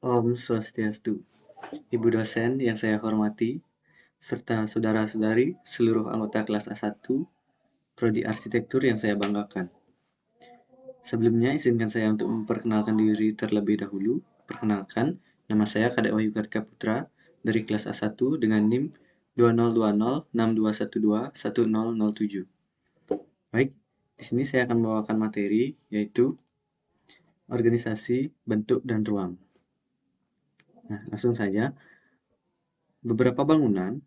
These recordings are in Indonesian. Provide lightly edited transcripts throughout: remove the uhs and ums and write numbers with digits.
Om Swastiastu, Ibu dosen yang saya hormati, serta saudara-saudari seluruh anggota kelas A1, Prodi Arsitektur yang saya banggakan. Sebelumnya, izinkan saya untuk memperkenalkan diri terlebih dahulu. Perkenalkan, nama saya Kadek Wahyu Kartika Putra dari kelas A1 dengan NIM 202062121007. Baik, di sini saya akan membawakan materi yaitu organisasi, bentuk, dan ruang. Nah, langsung saja. Beberapa bangunan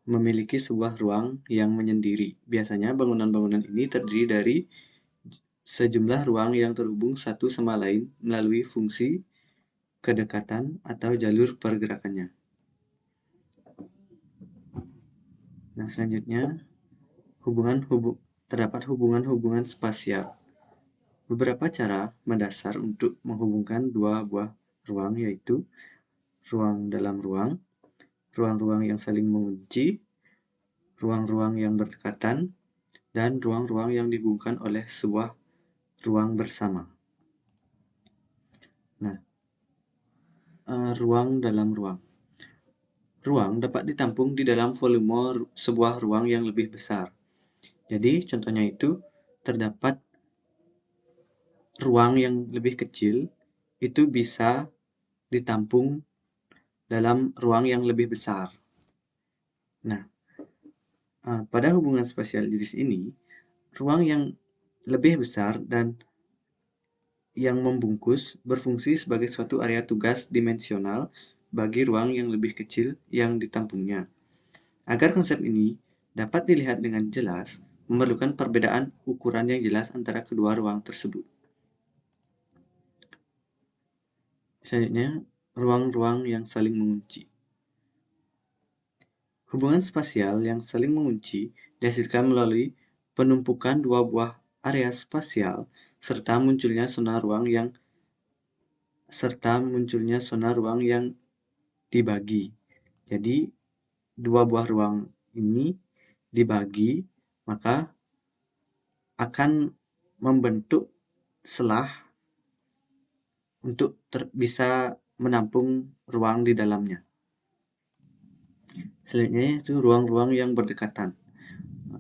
memiliki sebuah ruang yang menyendiri. Biasanya bangunan-bangunan ini terdiri dari sejumlah ruang yang terhubung satu sama lain melalui fungsi kedekatan atau jalur pergerakannya. Nah, selanjutnya terdapat hubungan-hubungan spasial. Beberapa cara mendasar untuk menghubungkan dua buah ruang yaitu ruang dalam ruang, ruang-ruang yang saling mengunci, ruang-ruang yang berdekatan, dan ruang-ruang yang dihubungkan oleh sebuah ruang bersama. Nah, ruang dalam ruang. Ruang dapat ditampung di dalam volume sebuah ruang yang lebih besar. Jadi, contohnya itu terdapat ruang yang lebih kecil, itu bisa ditampung dalam ruang yang lebih besar. Nah, pada hubungan spasial jenis ini, ruang yang lebih besar dan yang membungkus berfungsi sebagai suatu area tugas dimensional bagi ruang yang lebih kecil yang ditampungnya. Agar konsep ini dapat dilihat dengan jelas, memerlukan perbedaan ukuran yang jelas antara kedua ruang tersebut. Selanjutnya, ruang-ruang yang saling mengunci. Hubungan spasial yang saling mengunci dihasilkan melalui penumpukan dua buah area spasial serta munculnya zona ruang yang dibagi. Jadi, dua buah ruang ini dibagi, maka akan membentuk selah untuk bisa menampung ruang di dalamnya. Selanjutnya itu ruang-ruang yang berdekatan.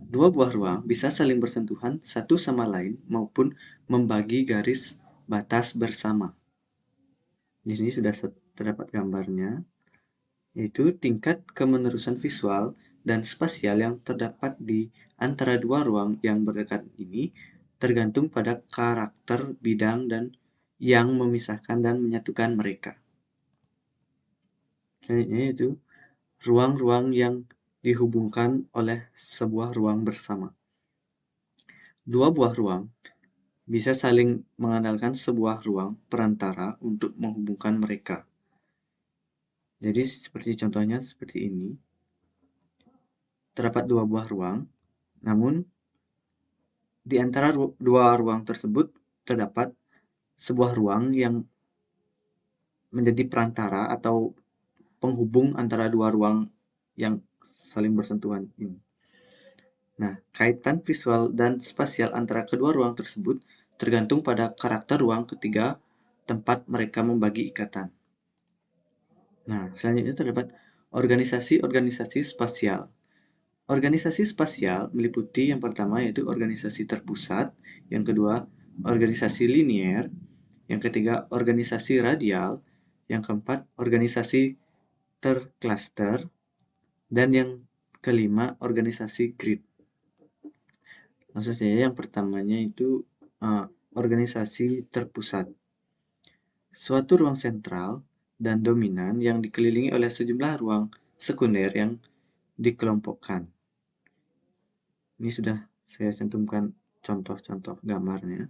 Dua buah ruang bisa saling bersentuhan satu sama lain maupun membagi garis batas bersama. Di sini sudah terdapat gambarnya, yaitu tingkat kemenerusan visual dan spasial yang terdapat di antara dua ruang yang berdekatan ini tergantung pada karakter bidang dan yang memisahkan dan menyatukan mereka. Selanjutnya itu ruang-ruang yang dihubungkan oleh sebuah ruang bersama. Dua buah ruang bisa saling mengandalkan sebuah ruang perantara untuk menghubungkan mereka. Jadi seperti contohnya seperti ini. Terdapat dua buah ruang, namun di antara dua ruang tersebut terdapat sebuah ruang yang menjadi perantara atau penghubung antara dua ruang yang saling bersentuhan ini. Nah, kaitan visual dan spasial antara kedua ruang tersebut tergantung pada karakter ruang ketiga tempat mereka membagi ikatan. Nah, selanjutnya terdapat organisasi-organisasi spasial. Organisasi spasial meliputi yang pertama yaitu organisasi terpusat, yang kedua organisasi linier, yang ketiga organisasi radial, yang keempat organisasi terkluster, dan yang kelima organisasi grid. Maksud saya yang pertamanya itu organisasi terpusat. Suatu ruang sentral dan dominan yang dikelilingi oleh sejumlah ruang sekunder yang dikelompokkan. Ini sudah saya cantumkan contoh-contoh gambarnya.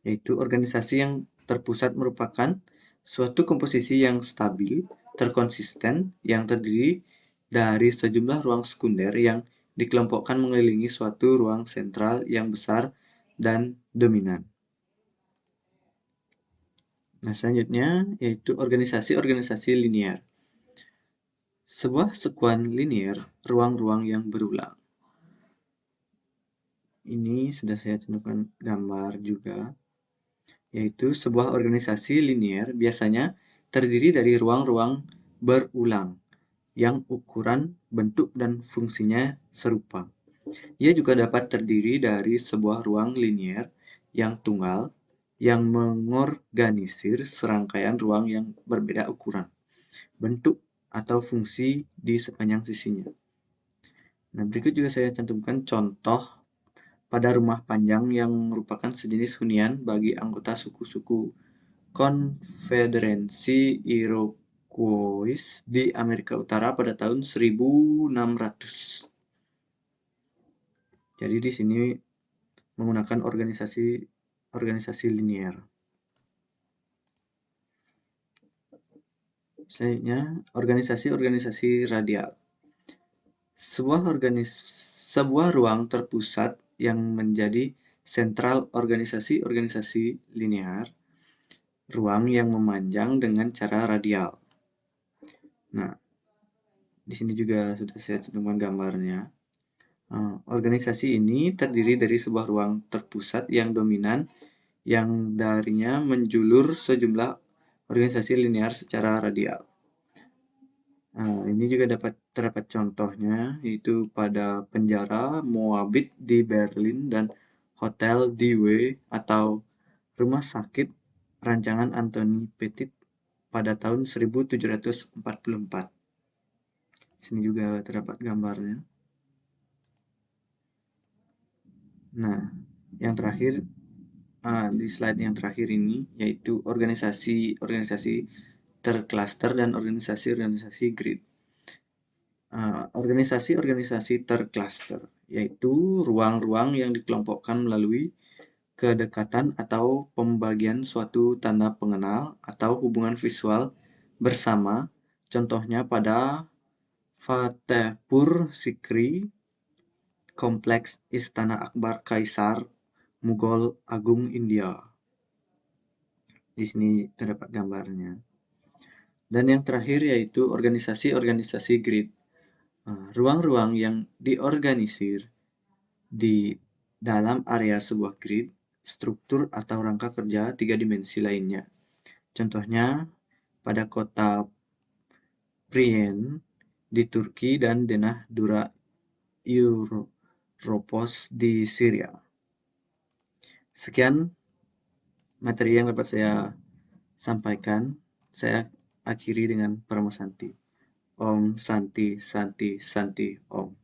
Yaitu organisasi yang terpusat merupakan suatu komposisi yang stabil, terkonsisten, yang terdiri dari sejumlah ruang sekunder yang dikelompokkan mengelilingi suatu ruang sentral yang besar dan dominan. Nah, selanjutnya yaitu organisasi-organisasi linier. Sebuah sekuan linier, ruang-ruang yang berulang. Ini sudah saya tunjukkan gambar juga, yaitu sebuah organisasi linier biasanya terdiri dari ruang-ruang berulang yang ukuran, bentuk, dan fungsinya serupa. Ia juga dapat terdiri dari sebuah ruang linier yang tunggal yang mengorganisir serangkaian ruang yang berbeda ukuran, bentuk, atau fungsi di sepanjang sisinya. Nah, berikut juga saya cantumkan contoh pada rumah panjang yang merupakan sejenis hunian bagi anggota suku-suku Konfederasi Iroquois di Amerika Utara pada tahun 1600. Jadi di sini menggunakan organisasi linier. Selanjutnya, organisasi-organisasi radial. Sebuah ruang terpusat yang menjadi sentral organisasi-organisasi linear, ruang yang memanjang dengan cara radial. Nah, di sini juga sudah saya cantumkan gambarnya. Organisasi ini terdiri dari sebuah ruang terpusat yang dominan yang darinya menjulur sejumlah organisasi linear secara radial. Ini juga terdapat contohnya, yaitu pada penjara Moabit di Berlin dan Hotel Dewey atau rumah sakit rancangan Anthony Petit pada tahun 1744. Sini juga terdapat gambarnya. Nah, yang terakhir di slide yang terakhir ini yaitu organisasi-organisasi tercluster dan organisasi-organisasi grid. Organisasi-organisasi tercluster yaitu ruang-ruang yang dikelompokkan melalui kedekatan atau pembagian suatu tanda pengenal atau hubungan visual bersama, contohnya pada Fatehpur Sikri, Kompleks Istana Akbar Kaisar Mughal Agung India. Di sini terdapat gambarnya. Dan yang terakhir yaitu organisasi-organisasi grid. Ruang-ruang yang diorganisir di dalam area sebuah grid, struktur atau rangka kerja tiga dimensi lainnya. Contohnya pada kota Priene di Turki dan Denah Dura Europos di Syria. Sekian materi yang dapat saya sampaikan. Saya akhiri dengan Parama Santi. Om Santi Santi Santi Om.